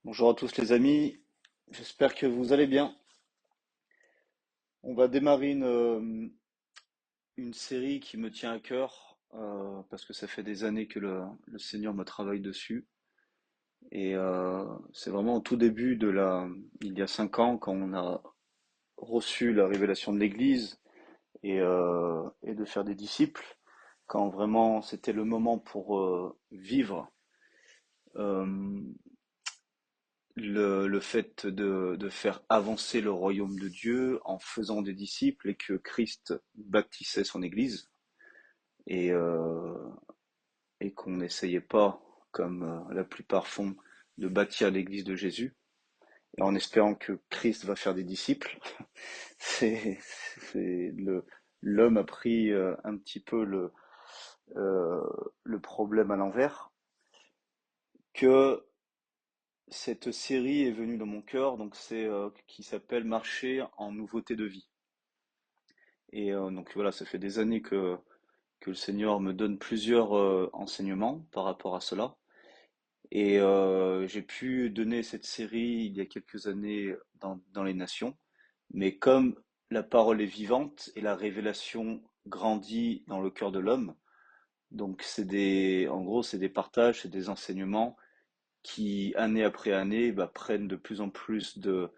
Bonjour à tous les amis, j'espère que vous allez bien. On va démarrer une série qui me tient à cœur parce que ça fait des années que le Seigneur me travaille dessus. Et c'est vraiment au tout début il y a 5 ans, quand on a reçu la révélation de l'Église et de faire des disciples, quand vraiment c'était le moment pour vivre euh, le fait de faire avancer le royaume de Dieu en faisant des disciples et que Christ bâtissait son Église et, euh, et qu'on n'essayait pas, comme la plupart font, de bâtir l'Église de Jésus et en espérant que Christ va faire des disciples. C'est, L'homme a pris un petit peu euh, le problème à l'envers, que cette série est venue dans mon cœur, donc qui s'appelle Marcher en nouveauté de vie. Et donc voilà, ça fait des années que le Seigneur me donne plusieurs enseignements par rapport à cela. Et j'ai pu donner cette série il y a quelques années dans les nations. Mais comme la parole est vivante et la révélation grandit dans le cœur de l'homme, donc en gros, c'est des partages, c'est des enseignements qui, année après année, prennent de plus en plus de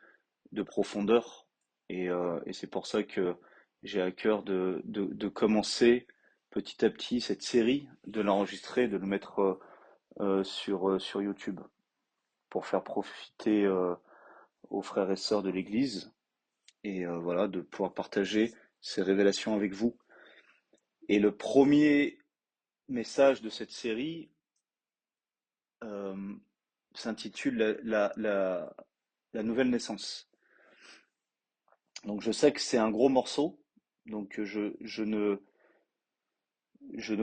profondeur. Et c'est pour ça que j'ai à cœur de commencer petit à petit cette série, de l'enregistrer, de le mettre sur YouTube pour faire profiter aux frères et sœurs de l'Église et voilà, de pouvoir partager ces révélations avec vous. Et le premier message de cette série euh, s'intitule la nouvelle naissance. Donc je sais que c'est un gros morceau, donc je ne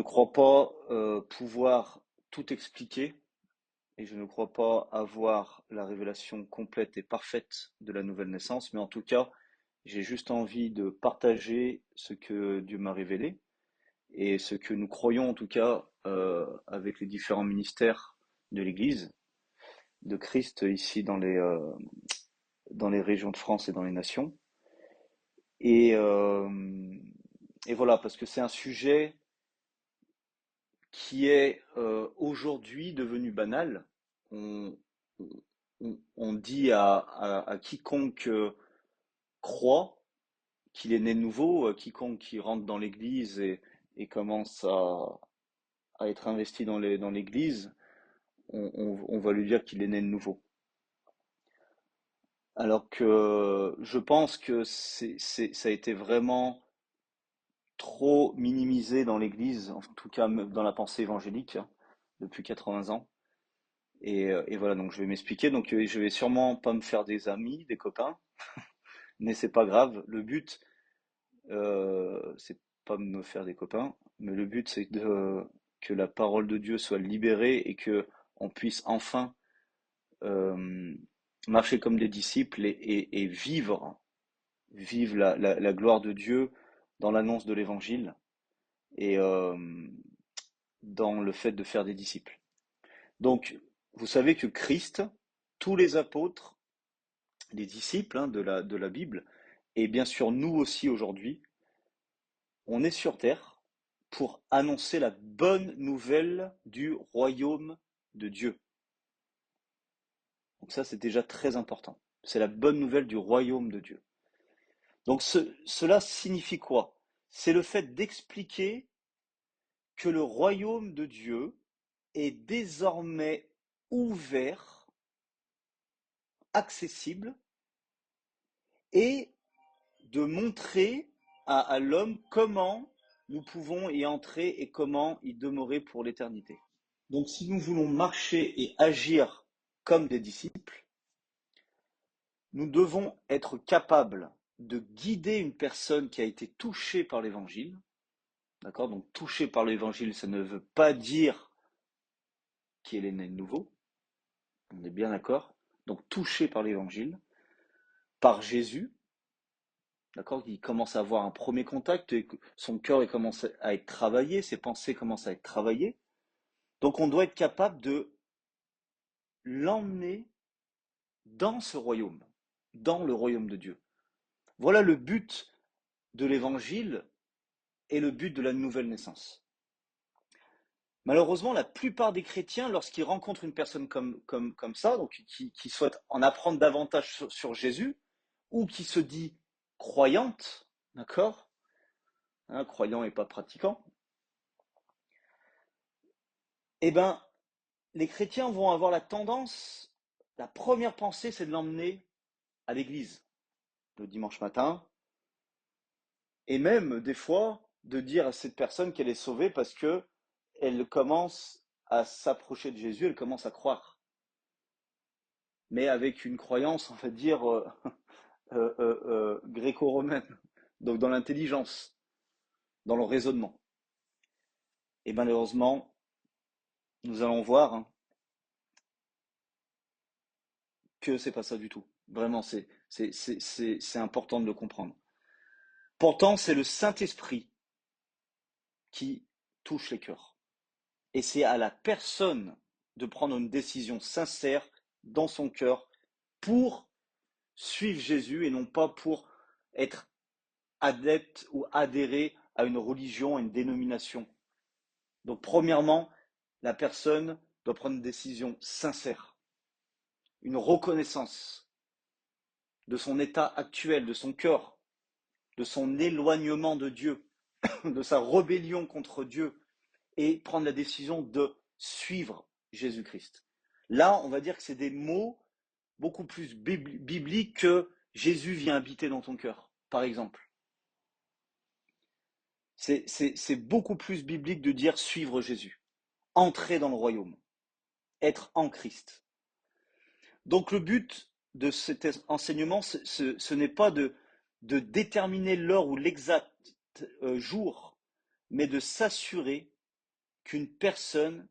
crois pas pouvoir tout expliquer et je ne crois pas avoir la révélation complète et parfaite de la nouvelle naissance, mais en tout cas, j'ai juste envie de partager ce que Dieu m'a révélé et ce que nous croyons en tout cas avec les différents ministères de l'Église, de Christ ici dans les régions de France et dans les nations. Et, euh, et voilà, parce que c'est un sujet qui est aujourd'hui devenu banal. On, on dit à quiconque croit qu'il est né de nouveau, quiconque qui rentre dans l'Église et commence à être investi dans l'Église, on va lui dire qu'il est né de nouveau. Alors que je pense que ça a été vraiment trop minimisé dans l'Église, en tout cas dans la pensée évangélique, hein, depuis 80 ans. Et voilà, donc je vais m'expliquer. Donc je vais sûrement pas me faire des amis, des copains, mais c'est pas grave. Le but, c'est pas me faire des copains, mais le but c'est que la parole de Dieu soit libérée et que on puisse enfin euh, marcher comme des disciples et vivre la gloire de Dieu dans l'annonce de l'évangile et dans le fait de faire des disciples. Donc, vous savez que Christ, tous les apôtres, les disciples hein, de la Bible, et bien sûr nous aussi aujourd'hui, on est sur terre pour annoncer la bonne nouvelle du royaume de Dieu. Donc ça, c'est déjà très important. C'est la bonne nouvelle du royaume de Dieu. Donc cela signifie quoi? C'est le fait d'expliquer que le royaume de Dieu est désormais ouvert, accessible, et de montrer à l'homme comment nous pouvons y entrer et comment y demeurer pour l'éternité. Donc si nous voulons marcher et agir comme des disciples, nous devons être capables de guider une personne qui a été touchée par l'évangile. D'accord? Donc touchée par l'évangile, ça ne veut pas dire qu'elle est née de nouveau. On est bien d'accord? Donc touchée par l'évangile, par Jésus, d'accord? Il commence à avoir un premier contact, et son cœur il commence à être travaillé, ses pensées commencent à être travaillées. Donc on doit être capable de l'emmener dans ce royaume, dans le royaume de Dieu. Voilà le but de l'évangile et le but de la nouvelle naissance. Malheureusement, la plupart des chrétiens, lorsqu'ils rencontrent une personne comme ça, donc qui souhaite en apprendre davantage sur Jésus, ou qui se dit croyante, d'accord, hein, croyant et pas pratiquant, eh ben, les chrétiens vont avoir la tendance, la première pensée, c'est de l'emmener à l'église le dimanche matin, et même des fois de dire à cette personne qu'elle est sauvée parce que elle commence à s'approcher de Jésus, elle commence à croire, mais avec une croyance, on va dire, gréco-romaine, donc dans l'intelligence, dans le raisonnement. Et malheureusement, nous allons voir hein, que c'est pas ça du tout. Vraiment, c'est important de le comprendre. Pourtant, c'est le Saint-Esprit qui touche les cœurs. Et c'est à la personne de prendre une décision sincère dans son cœur pour suivre Jésus et non pas pour être adepte ou adhérer à une religion, à une dénomination. Donc, premièrement, la personne doit prendre une décision sincère, une reconnaissance de son état actuel, de son cœur, de son éloignement de Dieu, de sa rébellion contre Dieu, et prendre la décision de suivre Jésus-Christ. Là, on va dire que c'est des mots beaucoup plus bibliques que Jésus vient habiter dans ton cœur, par exemple. C'est beaucoup plus biblique de dire suivre Jésus, entrer dans le royaume, être en Christ. Donc le but de cet enseignement, ce n'est pas de déterminer l'heure ou l'exact jour, mais de s'assurer qu'une personne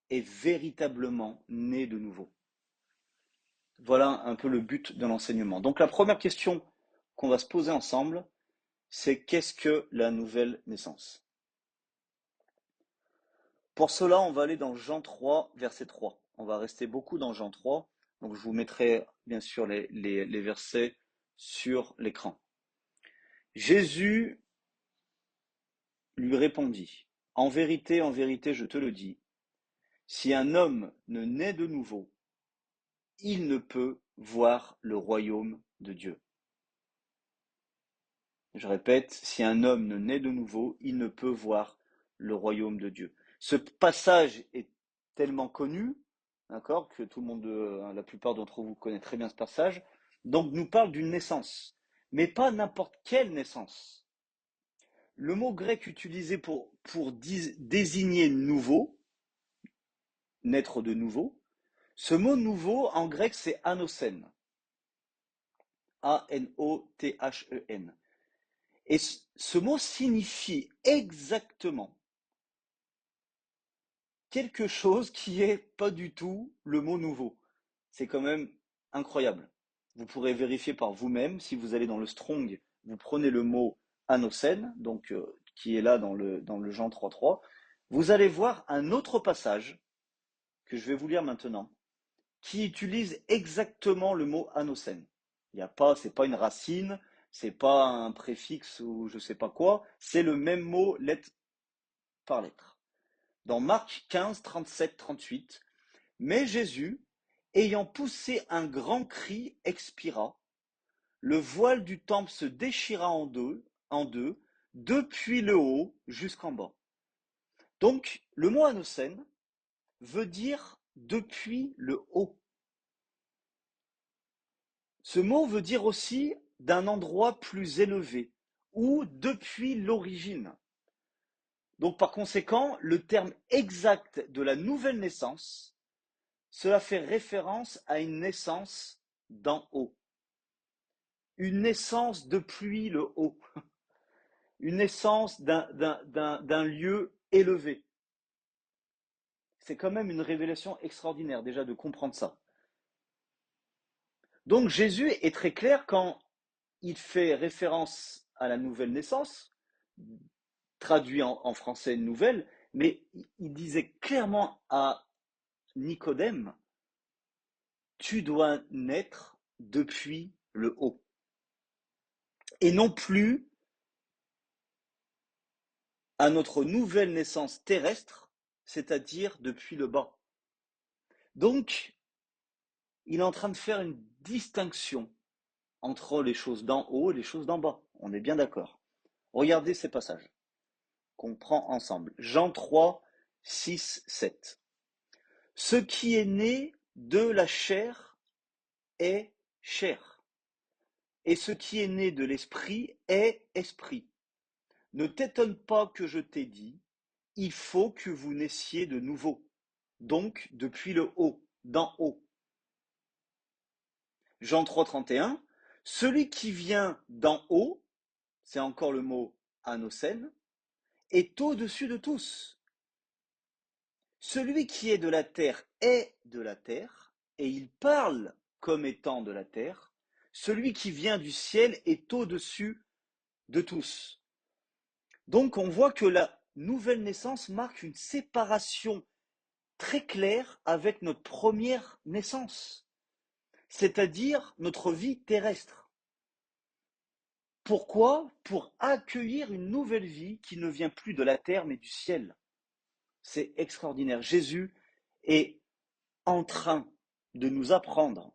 est véritablement née de nouveau. Voilà un peu le but de l'enseignement. Donc la première question qu'on va se poser ensemble, c'est qu'est-ce que la nouvelle naissance? Pour cela, on va aller dans Jean 3, verset 3. On va rester beaucoup dans Jean 3. Donc je vous mettrai bien sûr les versets sur l'écran. Jésus lui répondit, en vérité, je te le dis, si un homme ne naît de nouveau, il ne peut voir le royaume de Dieu. Je répète, si un homme ne naît de nouveau, il ne peut voir le royaume de Dieu. Ce passage est tellement connu, d'accord, que tout le monde, la plupart d'entre vous connaissent très bien ce passage. Donc, nous parle d'une naissance, mais pas n'importe quelle naissance. Le mot grec utilisé pour désigner nouveau, naître de nouveau, ce mot nouveau en grec c'est anothen. A-N-O-T-H-E-N. Et ce mot signifie exactement quelque chose qui est pas du tout le mot nouveau. C'est quand même incroyable. Vous pourrez vérifier par vous-même si vous allez dans le Strong, vous prenez le mot anocène, donc qui est là dans le Jean 3.3, vous allez voir un autre passage que je vais vous lire maintenant, qui utilise exactement le mot anocène. Il y a pas, c'est pas une racine, c'est pas un préfixe ou je sais pas quoi, c'est le même mot lettre par lettre. Dans Marc 15, 37, 38, mais Jésus, ayant poussé un grand cri, expira. Le voile du temple se déchira en deux, depuis le haut jusqu'en bas. Donc, le mot anocène veut dire depuis le haut. Ce mot veut dire aussi d'un endroit plus élevé ou depuis l'origine. Donc, par conséquent, le terme exact de la nouvelle naissance, cela fait référence à une naissance d'en haut. Une naissance depuis le haut. Une naissance d'un lieu élevé. C'est quand même une révélation extraordinaire déjà de comprendre ça. Donc Jésus est très clair quand il fait référence à la nouvelle naissance, traduit en français nouvelle, mais il disait clairement à Nicodème, tu dois naître depuis le haut et non plus à notre nouvelle naissance terrestre, c'est-à-dire depuis le bas. Donc, il est en train de faire une distinction entre les choses d'en haut et les choses d'en bas. On est bien d'accord. Regardez ces passages qu'on prend ensemble. Jean 3, 6, 7. Ce qui est né de la chair est chair, et ce qui est né de l'esprit est esprit. Ne t'étonne pas que je t'ai dit, il faut que vous naissiez de nouveau, donc depuis le haut, d'en haut. Jean 3, 31. Celui qui vient d'en haut, c'est encore le mot anocène, est au-dessus de tous. Celui qui est de la terre est de la terre, et il parle comme étant de la terre. Celui qui vient du ciel est au-dessus de tous. Donc on voit que la nouvelle naissance marque une séparation très claire avec notre première naissance, c'est-à-dire notre vie terrestre. Pourquoi? Pour accueillir une nouvelle vie qui ne vient plus de la terre mais du ciel. C'est extraordinaire. Jésus est en train de nous apprendre.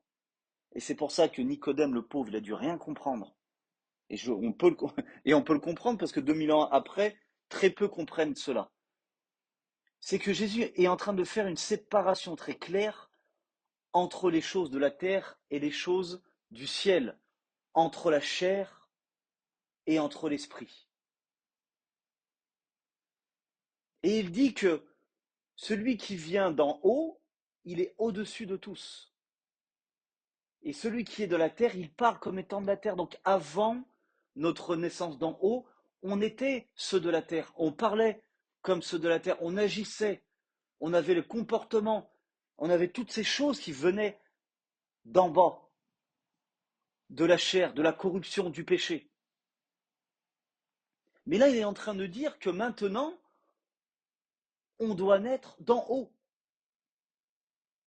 Et c'est pour ça que Nicodème, le pauvre, il a dû rien comprendre. On peut le comprendre parce que 2000 ans après, très peu comprennent cela. C'est que Jésus est en train de faire une séparation très claire entre les choses de la terre et les choses du ciel, entre la chair et entre l'esprit. Et il dit que celui qui vient d'en haut, il est au-dessus de tous. Et celui qui est de la terre, il parle comme étant de la terre. Donc avant notre naissance d'en haut, on était ceux de la terre. On parlait comme ceux de la terre. On agissait. On avait le comportement. On avait toutes ces choses qui venaient d'en bas, de la chair, de la corruption, du péché. Mais là, il est en train de dire que maintenant, on doit naître d'en haut.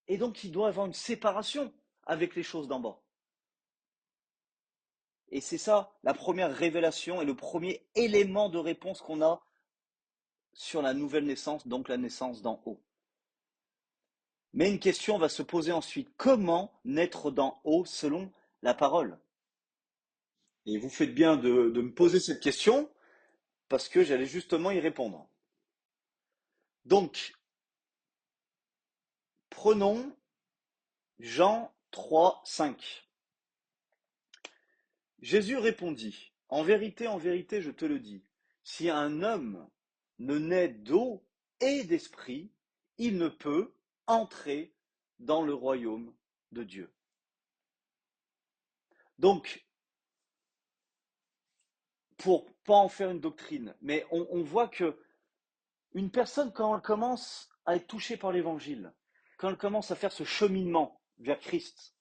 Et donc, il doit y avoir une séparation avec les choses d'en bas. Et c'est ça la première révélation et le premier élément de réponse qu'on a sur la nouvelle naissance, donc la naissance d'en haut. Mais une question va se poser ensuite. Comment naître d'en haut selon la parole? Et vous faites bien de me poser cette question parce que j'allais justement y répondre. Donc, prenons Jean 3, 5. Jésus répondit, en vérité, je te le dis, si un homme ne naît d'eau et d'esprit, il ne peut entrer dans le royaume de Dieu. Donc, pour pas en faire une doctrine, mais on voit que une personne, quand elle commence à être touchée par l'évangile, quand elle commence à faire ce cheminement vers Christ,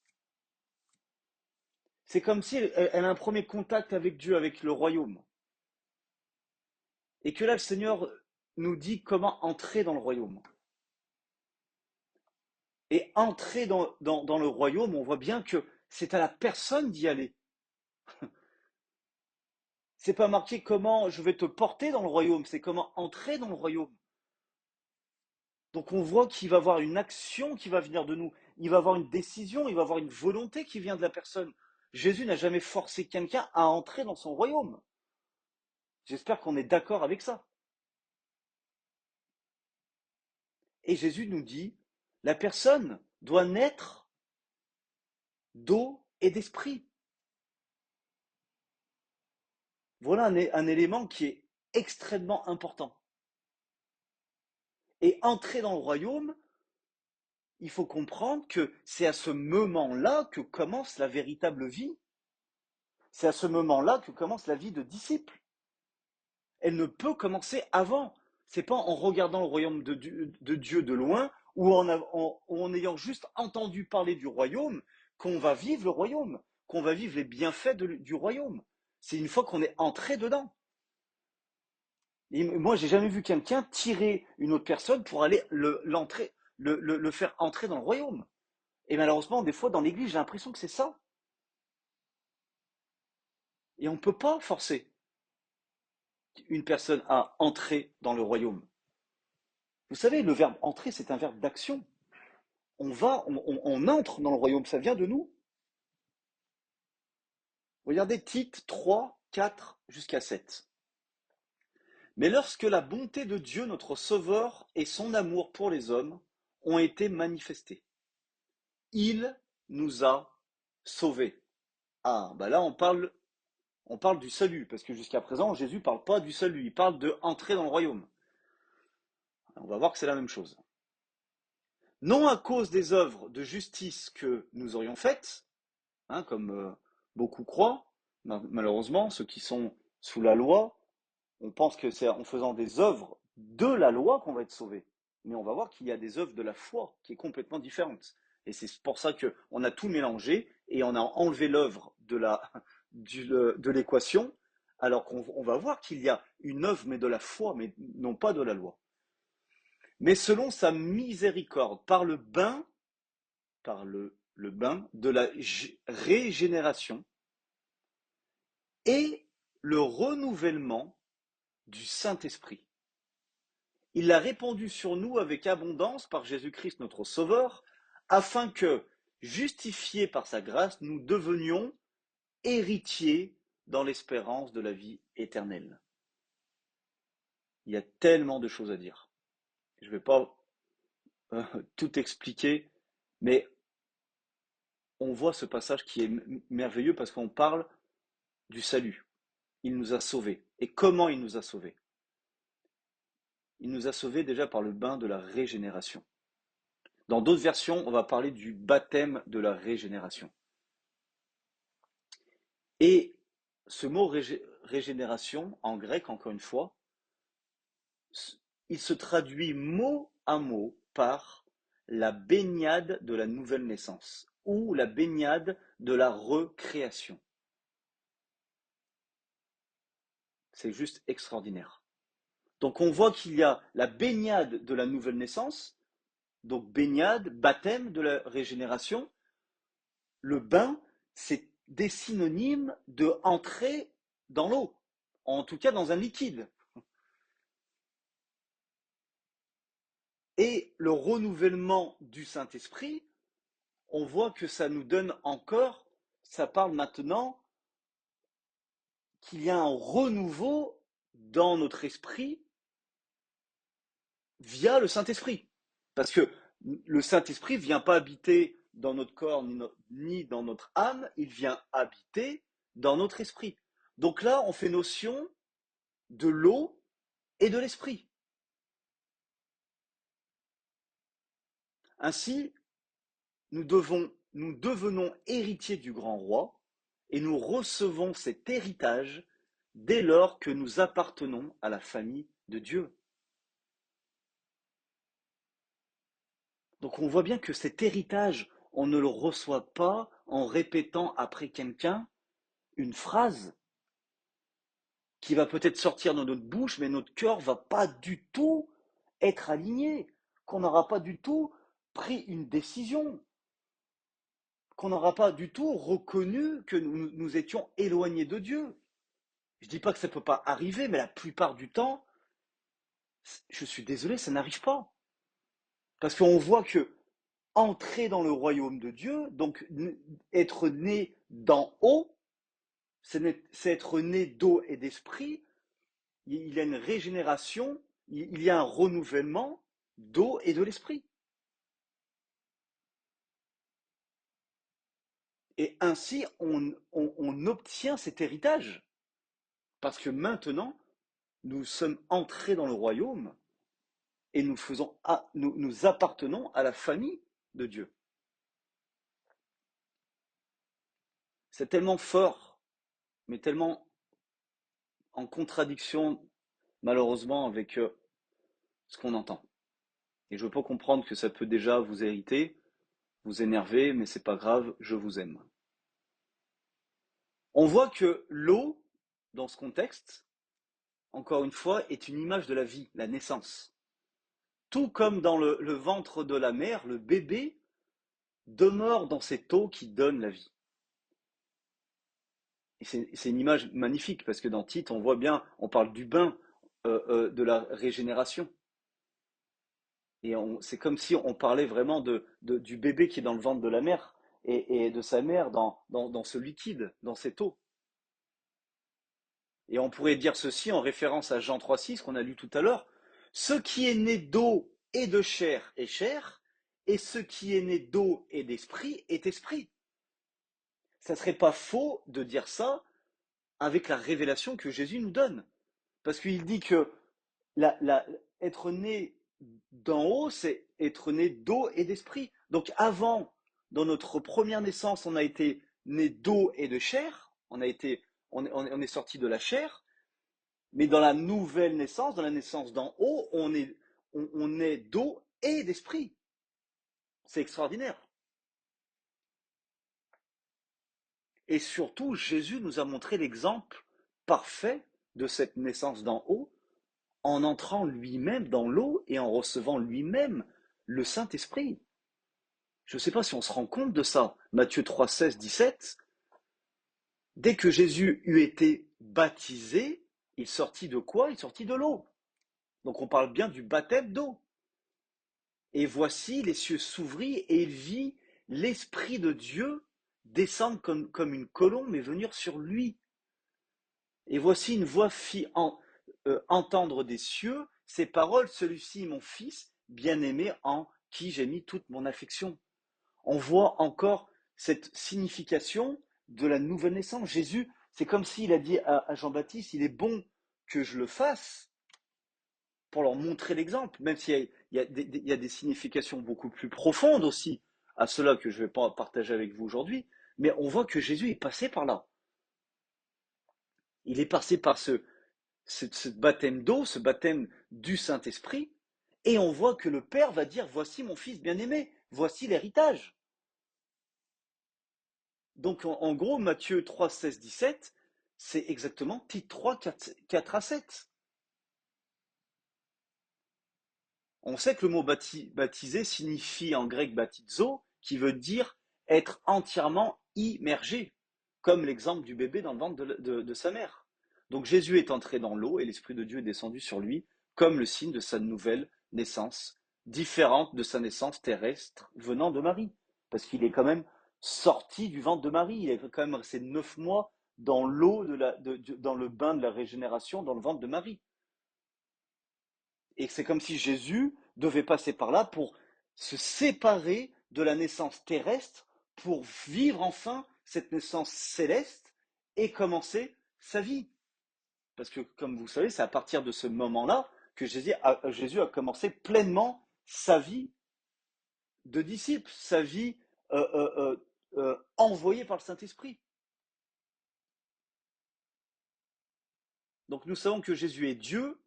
c'est comme si elle a un premier contact avec Dieu, avec le royaume. Et que là, le Seigneur nous dit comment entrer dans le royaume. Et entrer dans le royaume, on voit bien que c'est à la personne d'y aller. C'est pas marqué comment je vais te porter dans le royaume, c'est comment entrer dans le royaume. Donc on voit qu'il va y avoir une action qui va venir de nous. Il va y avoir une décision, il va y avoir une volonté qui vient de la personne. Jésus n'a jamais forcé quelqu'un à entrer dans son royaume. J'espère qu'on est d'accord avec ça. Et Jésus nous dit, la personne doit naître d'eau et d'esprit. Voilà un élément qui est extrêmement important. Et entrer dans le royaume, il faut comprendre que c'est à ce moment-là que commence la véritable vie. C'est à ce moment-là que commence la vie de disciple. Elle ne peut commencer avant. C'est pas en regardant le royaume de Dieu de loin ou en ayant juste entendu parler du royaume qu'on va vivre le royaume, qu'on va vivre les bienfaits du royaume. C'est une fois qu'on est entré dedans. Et moi, j'ai jamais vu quelqu'un tirer une autre personne pour aller le faire entrer dans le royaume. Et malheureusement, des fois, dans l'Église, j'ai l'impression que c'est ça. Et on ne peut pas forcer une personne à entrer dans le royaume. Vous savez, le verbe entrer, c'est un verbe d'action. On entre dans le royaume, ça vient de nous. Regardez Tite 3, 4 jusqu'à 7. Mais lorsque la bonté de Dieu, notre Sauveur, et son amour pour les hommes ont été manifestés, il nous a sauvés. Ah, bah là on parle du salut, parce que jusqu'à présent, Jésus ne parle pas du salut, il parle de entrer dans le royaume. On va voir que c'est la même chose. Non à cause des œuvres de justice que nous aurions faites, hein, comme beaucoup croient, malheureusement, ceux qui sont sous la loi, on pense que c'est en faisant des œuvres de la loi qu'on va être sauvé. Mais on va voir qu'il y a des œuvres de la foi qui est complètement différente. Et c'est pour ça qu'on a tout mélangé et on a enlevé l'œuvre de l'équation, alors qu'on va voir qu'il y a une œuvre, mais de la foi, mais non pas de la loi. Mais selon sa miséricorde, par le bain de la régénération et le renouvellement du Saint-Esprit. Il l'a répandu sur nous avec abondance par Jésus-Christ notre Sauveur, afin que, justifiés par sa grâce, nous devenions héritiers dans l'espérance de la vie éternelle. Il y a tellement de choses à dire. Je ne vais pas tout expliquer, mais on voit ce passage qui est merveilleux parce qu'on parle du salut. Il nous a sauvés. Et comment il nous a sauvés? Il nous a sauvés déjà par le bain de la régénération. Dans d'autres versions, on va parler du baptême de la régénération. Et ce mot régénération, en grec, encore une fois, il se traduit mot à mot par la baignade de la nouvelle naissance ou la baignade de la recréation. C'est juste extraordinaire. Donc on voit qu'il y a la baignade de la nouvelle naissance, donc baignade, baptême de la régénération. Le bain, c'est des synonymes de entrer dans l'eau, en tout cas dans un liquide. Et le renouvellement du Saint-Esprit, on voit que ça nous donne encore, ça parle maintenant qu'il y a un renouveau dans notre esprit via le Saint-Esprit. Parce que le Saint-Esprit ne vient pas habiter dans notre corps ni dans notre âme, il vient habiter dans notre esprit. Donc là, on fait notion de l'eau et de l'esprit. Ainsi, nous devenons héritiers du grand roi et nous recevons cet héritage dès lors que nous appartenons à la famille de Dieu. Donc on voit bien que cet héritage, on ne le reçoit pas en répétant après quelqu'un une phrase qui va peut-être sortir de notre bouche, mais notre cœur va pas du tout être aligné, qu'on n'aura pas du tout pris une décision, qu'on n'aura pas du tout reconnu que nous étions éloignés de Dieu. Je ne dis pas que ça ne peut pas arriver, mais la plupart du temps, je suis désolé, ça n'arrive pas. Parce qu'on voit que entrer dans le royaume de Dieu, donc être né d'en haut, c'est être né d'eau et d'esprit, il y a une régénération, il y a un renouvellement d'eau et de l'esprit. Et ainsi, on obtient cet héritage. Parce que maintenant, nous sommes entrés dans le royaume et nous appartenons à la famille de Dieu. C'est tellement fort, mais tellement en contradiction, malheureusement, avec ce qu'on entend. Et je peux comprendre que ça peut déjà vous irriter, vous énerver, mais c'est pas grave, je vous aime. On voit que l'eau, dans ce contexte, encore une fois, est une image de la vie, la naissance. Tout comme dans le ventre de la mère, le bébé demeure dans cette eau qui donne la vie. Et c'est une image magnifique parce que dans Tite, on voit bien, on parle du bain de la régénération. Et c'est comme si on parlait vraiment du bébé qui est dans le ventre de la mère et de sa mère dans ce liquide, dans cette eau. Et on pourrait dire ceci en référence à Jean 3,6 qu'on a lu tout à l'heure. Ce qui est né d'eau et de chair est chair, et ce qui est né d'eau et d'esprit est esprit. Ça ne serait pas faux de dire ça avec la révélation que Jésus nous donne. Parce qu'il dit que être né d'en haut, c'est être né d'eau et d'esprit. Donc avant, dans notre première naissance, on a été né d'eau et de chair, on est sorti de la chair, mais dans la nouvelle naissance, dans la naissance d'en haut, on est d'eau et d'esprit. C'est extraordinaire. Et surtout, Jésus nous a montré l'exemple parfait de cette naissance d'en haut en entrant lui-même dans l'eau et en recevant lui-même le Saint-Esprit. Je ne sais pas si on se rend compte de ça. Matthieu 3, 16, 17. Dès que Jésus eut été baptisé, il sortit de quoi? Il sortit de l'eau. Donc on parle bien du baptême d'eau. Et voici, les cieux s'ouvrirent et il vit l'Esprit de Dieu descendre comme une colombe et venir sur lui. Et voici une voix fit entendre des cieux ces paroles, celui-ci mon fils bien-aimé en qui j'ai mis toute mon affection. On voit encore cette signification de la nouvelle naissance. Jésus, c'est comme s'il a dit à Jean-Baptiste, il est bon que je le fasse pour leur montrer l'exemple, même s'il y a des significations beaucoup plus profondes aussi à cela que je ne vais pas partager avec vous aujourd'hui, mais on voit que Jésus est passé par là. Il est passé par ce baptême d'eau, ce baptême du Saint-Esprit, et on voit que le Père va dire, voici mon fils bien-aimé, voici l'héritage. Donc en gros, Matthieu 3, 16, 17, c'est exactement Tite 3, 4 à 7. On sait que le mot baptisé signifie en grec baptizo, qui veut dire être entièrement immergé, comme l'exemple du bébé dans le ventre de sa mère. Donc Jésus est entré dans l'eau et l'Esprit de Dieu est descendu sur lui, comme le signe de sa nouvelle naissance, différente de sa naissance terrestre venant de Marie. Parce qu'il est quand même sorti du ventre de Marie, il est quand même resté 9 mois dans l'eau, dans le bain de la régénération, dans le ventre de Marie. Et c'est comme si Jésus devait passer par là pour se séparer de la naissance terrestre, pour vivre enfin cette naissance céleste et commencer sa vie. Parce que, comme vous savez, c'est à partir de ce moment-là que Jésus a commencé pleinement sa vie de disciple, sa vie envoyée par le Saint-Esprit. Donc nous savons que Jésus est Dieu,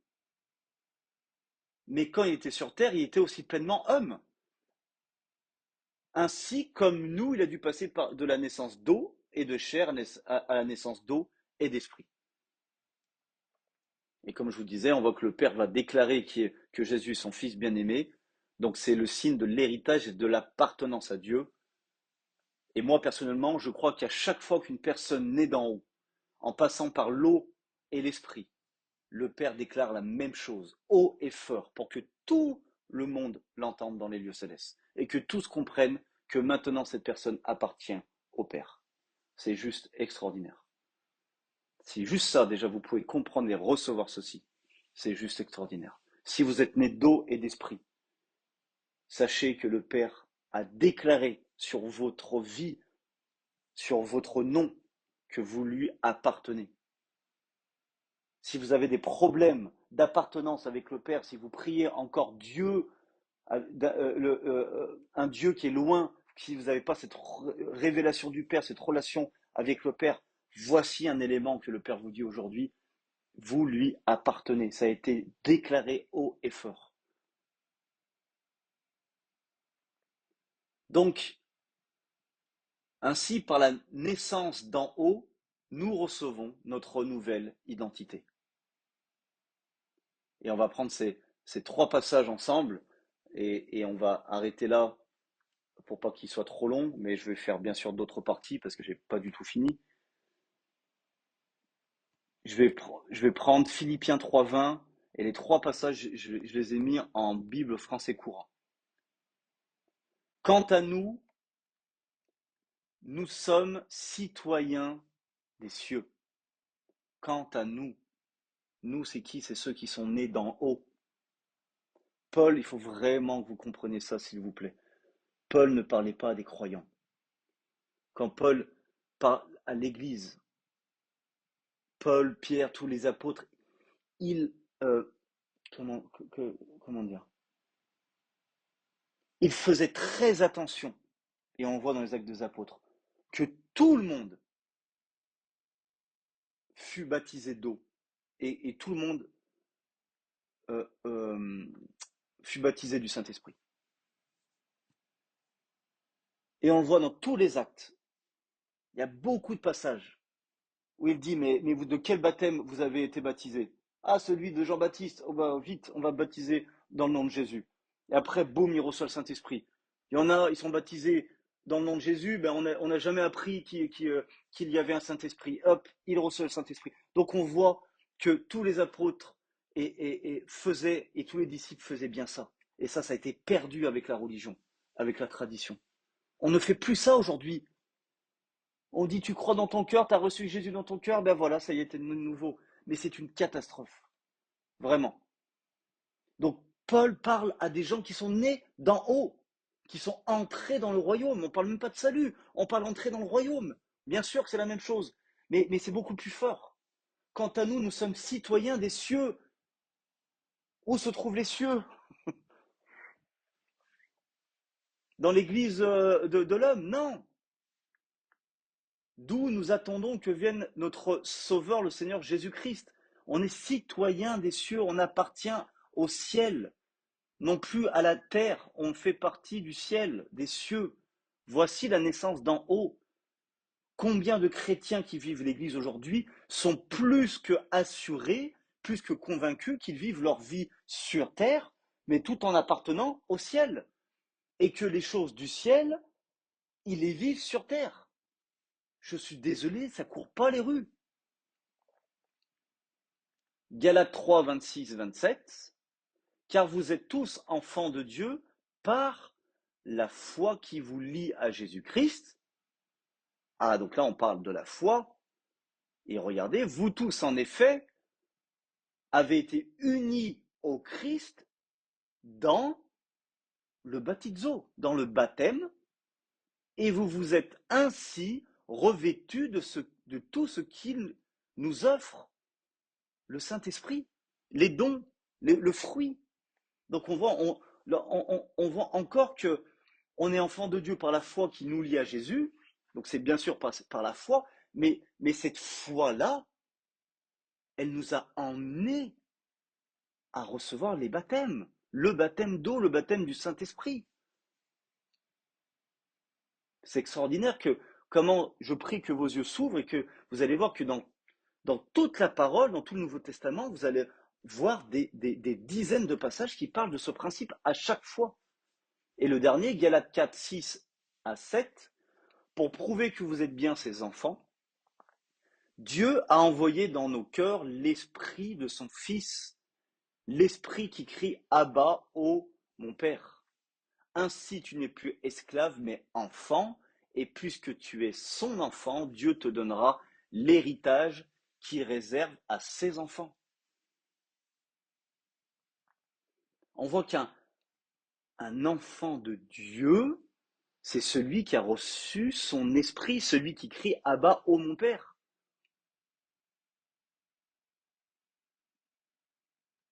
mais quand il était sur terre, il était aussi pleinement homme. Ainsi comme nous, il a dû passer de la naissance d'eau et de chair à la naissance d'eau et d'esprit. Et comme je vous disais, on voit que le Père va déclarer que Jésus est son Fils bien-aimé. Donc c'est le signe de l'héritage et de l'appartenance à Dieu. Et moi, personnellement, je crois qu'à chaque fois qu'une personne naît d'en haut, en passant par l'eau et l'esprit, le Père déclare la même chose, haut et fort, pour que tout le monde l'entende dans les lieux célestes. Et que tous comprennent que maintenant cette personne appartient au Père. C'est juste extraordinaire. Si juste ça, déjà, vous pouvez comprendre et recevoir ceci, c'est juste extraordinaire. Si vous êtes né d'eau et d'esprit, sachez que le Père a déclaré sur votre vie, sur votre nom, que vous lui appartenez. Si vous avez des problèmes d'appartenance avec le Père, si vous priez encore Dieu, un Dieu qui est loin, si vous n'avez pas cette révélation du Père, cette relation avec le Père, voici un élément que le Père vous dit aujourd'hui, vous lui appartenez. Ça a été déclaré haut et fort. Donc, ainsi, par la naissance d'en haut, nous recevons notre nouvelle identité. Et on va prendre ces trois passages ensemble et on va arrêter là pour pas qu'il soit trop long, mais je vais faire bien sûr d'autres parties parce que j'ai pas du tout fini. Je vais prendre Philippiens 3:20 et les trois passages, je les ai mis en Bible français courant. Quant à nous, nous sommes citoyens des cieux. Quant à nous c'est qui? C'est ceux qui sont nés d'en haut. Paul, il faut vraiment que vous compreniez ça, s'il vous plaît. Paul ne parlait pas à des croyants. Quand Paul parle à l'Église, Paul, Pierre, tous les apôtres, ils, comment, comment dire? Ils faisaient très attention, et on voit dans les actes des apôtres, que tout le monde fut baptisé d'eau, et tout le monde euh, euh, fut baptisé du Saint-Esprit. Et on le voit dans tous les actes. Il y a beaucoup de passages où il dit, mais vous, de quel baptême vous avez été baptisé? Ah, celui de Jean-Baptiste. Oh bah, vite, on va baptiser dans le nom de Jésus. Et après, boum, il reçoit le Saint-Esprit. Il y en a, ils sont baptisés dans le nom de Jésus, ben on n'a jamais appris qu'il y avait un Saint-Esprit. Hop, il reçoit le Saint-Esprit. Donc on voit que tous les apôtres et faisaient, et tous les disciples faisaient bien ça. Et ça a été perdu avec la religion, avec la tradition. On ne fait plus ça aujourd'hui. On dit tu crois dans ton cœur, tu as reçu Jésus dans ton cœur, ben voilà, ça y est, t'es de nouveau. Mais c'est une catastrophe, vraiment. Donc Paul parle à des gens qui sont nés d'en haut, qui sont entrés dans le royaume. On ne parle même pas de salut, on parle d'entrer dans le royaume. Bien sûr que c'est la même chose, mais c'est beaucoup plus fort. Quant à nous, nous sommes citoyens des cieux. Où se trouvent les cieux? Dans l'église de l'homme? Non. D'où nous attendons que vienne notre Sauveur, le Seigneur Jésus-Christ. On est citoyen des cieux, on appartient au ciel, non plus à la terre, on fait partie du ciel, des cieux. Voici la naissance d'en haut. Combien de chrétiens qui vivent l'Église aujourd'hui sont plus que assurés, plus que convaincus qu'ils vivent leur vie sur terre, mais tout en appartenant au ciel, et que les choses du ciel, ils les vivent sur terre. Je suis désolé, ça court pas les rues. Galates 3, 26, 27. Car vous êtes tous enfants de Dieu par la foi qui vous lie à Jésus-Christ. Ah, donc là, on parle de la foi. Et regardez, vous tous, en effet, avez été unis au Christ dans le baptizo, dans le baptême, et vous vous êtes ainsi revêtus de tout ce qu'il nous offre, le Saint-Esprit, les dons, le fruit. Donc on voit encore que on est enfant de Dieu par la foi qui nous lie à Jésus. Donc c'est bien sûr par la foi, mais cette foi-là, elle nous a emmenés à recevoir les baptêmes. Le baptême d'eau, le baptême du Saint-Esprit. C'est extraordinaire que comment je prie que vos yeux s'ouvrent et que vous allez voir que dans toute la parole, dans tout le Nouveau Testament, vous allez voir des dizaines de passages qui parlent de ce principe à chaque fois. Et le dernier, Galates 4, 6 à 7, pour prouver que vous êtes bien ses enfants, Dieu a envoyé dans nos cœurs l'esprit de son Fils, l'esprit qui crie Abba, ô mon Père. Ainsi tu n'es plus esclave, mais enfant, et puisque tu es son enfant, Dieu te donnera l'héritage qu'il réserve à ses enfants. On voit qu'un enfant de Dieu, c'est celui qui a reçu son esprit, celui qui crie Abba, ô mon Père.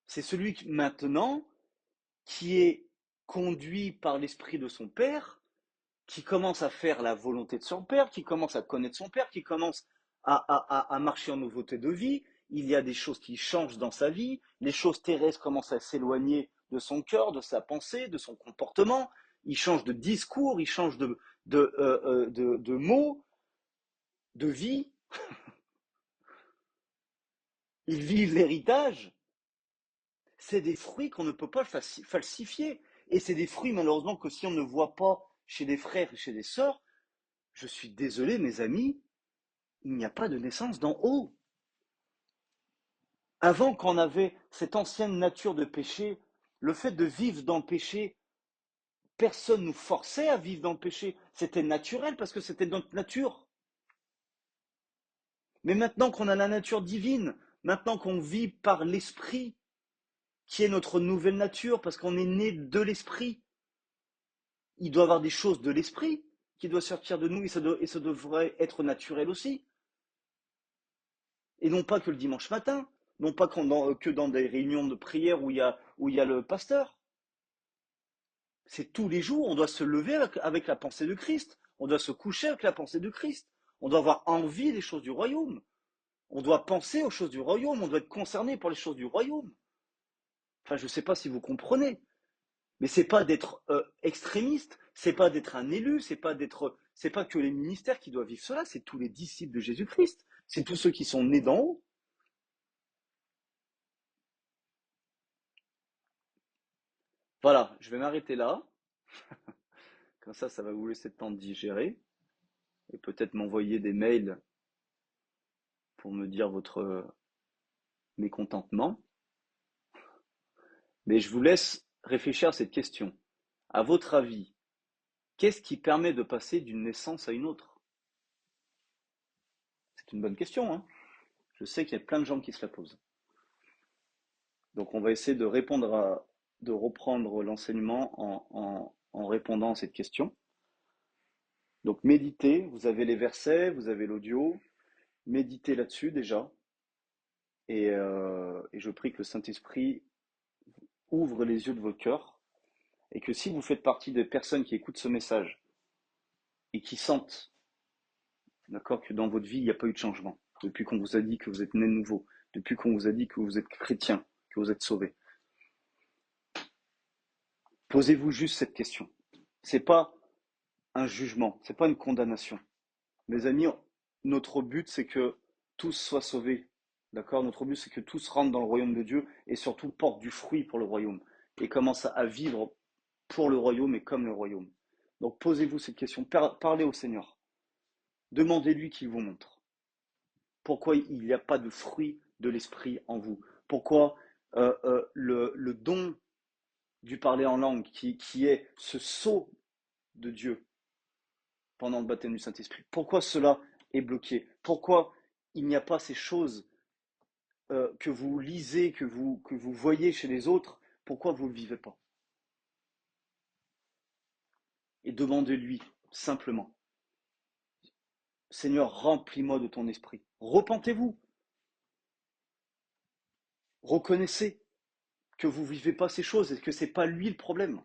C'est celui qui, maintenant, qui est conduit par l'esprit de son Père, qui commence à faire la volonté de son Père, qui commence à connaître son Père, qui commence à marcher en nouveauté de vie. Il y a des choses qui changent dans sa vie, les choses terrestres commencent à s'éloigner de son cœur, de sa pensée, de son comportement. Il change de discours, il change de mots, de vie. Il vit l'héritage. C'est des fruits qu'on ne peut pas falsifier. Et c'est des fruits, malheureusement, que si on ne voit pas chez des frères et chez des sœurs, je suis désolé, mes amis, il n'y a pas de naissance d'en haut. Avant qu'on avait cette ancienne nature de péché, le fait de vivre dans le péché, personne ne nous forçait à vivre dans le péché. C'était naturel parce que c'était notre nature. Mais maintenant qu'on a la nature divine, maintenant qu'on vit par l'esprit, qui est notre nouvelle nature, parce qu'on est né de l'esprit, il doit y avoir des choses de l'esprit qui doivent sortir de nous et ça devrait être naturel aussi. Et non pas que le dimanche matin, non pas que dans des réunions de prière où il y a le pasteur. C'est tous les jours, on doit se lever avec la pensée de Christ, on doit se coucher avec la pensée de Christ, on doit avoir envie des choses du royaume, on doit penser aux choses du royaume, on doit être concerné pour les choses du royaume. Enfin, je ne sais pas si vous comprenez, mais c'est pas d'être extrémiste, c'est pas d'être un élu, c'est pas que les ministères qui doivent vivre cela, c'est tous les disciples de Jésus-Christ, c'est tous ceux qui sont nés d'en haut. Voilà, je vais m'arrêter là, comme ça va vous laisser le temps de digérer et peut-être m'envoyer des mails pour me dire votre mécontentement. Mais je vous laisse réfléchir à cette question. À votre avis, qu'est-ce qui permet de passer d'une naissance à une autre? C'est une bonne question, hein? Je sais qu'il y a plein de gens qui se la posent. Donc on va essayer de reprendre l'enseignement en répondant à cette question. Donc méditez, vous avez les versets, vous avez l'audio, méditez là-dessus déjà. Et je prie que le Saint-Esprit ouvre les yeux de votre cœur et que si vous faites partie des personnes qui écoutent ce message et qui sentent, d'accord, que dans votre vie, il n'y a pas eu de changement, depuis qu'on vous a dit que vous êtes né de nouveau, depuis qu'on vous a dit que vous êtes chrétien, que vous êtes sauvé, posez-vous juste cette question. C'est pas un jugement, c'est pas une condamnation. Mes amis, notre but c'est que tous soient sauvés. D'accord? Notre but c'est que tous rentrent dans le royaume de Dieu et surtout portent du fruit pour le royaume et commencent à vivre pour le royaume et comme le royaume. Donc posez-vous cette question, parlez au Seigneur. Demandez-lui qu'il vous montre. Pourquoi il n'y a pas de fruit de l'esprit en vous? Pourquoi le don du parler en langue qui est ce sceau de Dieu pendant le baptême du Saint-Esprit. Pourquoi cela est bloqué? Pourquoi il n'y a pas ces choses que vous lisez, que vous voyez chez les autres? Pourquoi vous ne le vivez pas? Et demandez-lui simplement, Seigneur, remplis-moi de ton esprit. Repentez-vous, reconnaissez que vous ne vivez pas ces choses et que ce n'est pas lui le problème.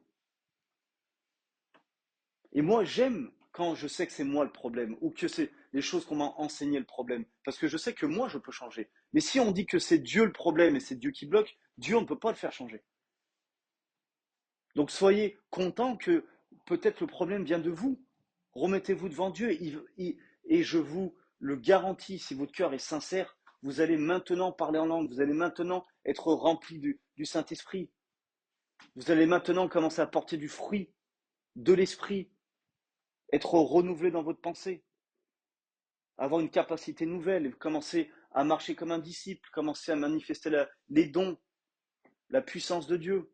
Et moi, j'aime quand je sais que c'est moi le problème ou que c'est les choses qu'on m'a enseigné le problème. Parce que je sais que moi, je peux changer. Mais si on dit que c'est Dieu le problème et c'est Dieu qui bloque, Dieu, on ne peut pas le faire changer. Donc soyez contents que peut-être le problème vient de vous. Remettez-vous devant Dieu et je vous le garantis, si votre cœur est sincère, vous allez maintenant parler en langue, vous allez maintenant être rempli du Saint-Esprit. Vous allez maintenant commencer à porter du fruit de l'Esprit, être renouvelé dans votre pensée, avoir une capacité nouvelle, commencer à marcher comme un disciple, commencer à manifester les dons, la puissance de Dieu.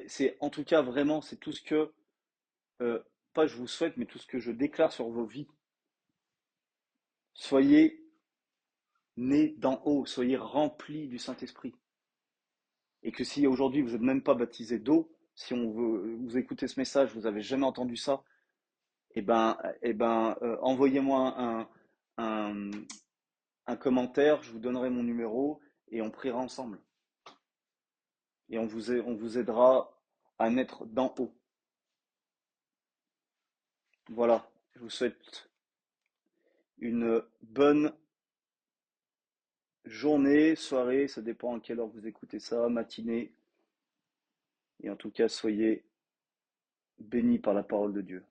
C'est en tout cas vraiment, c'est tout ce que, pas je vous souhaite, mais tout ce que je déclare sur vos vies. Soyez nés d'en haut, soyez remplis du Saint-Esprit. Et que si aujourd'hui vous n'êtes même pas baptisé d'eau, si on veut, vous écoutez ce message, vous n'avez jamais entendu ça, envoyez-moi un, un commentaire, je vous donnerai mon numéro et on priera ensemble. Et on vous aidera à naître d'en haut. Voilà, je vous souhaite une bonne journée, soirée, ça dépend à quelle heure vous écoutez ça, matinée. Et en tout cas, soyez bénis par la parole de Dieu.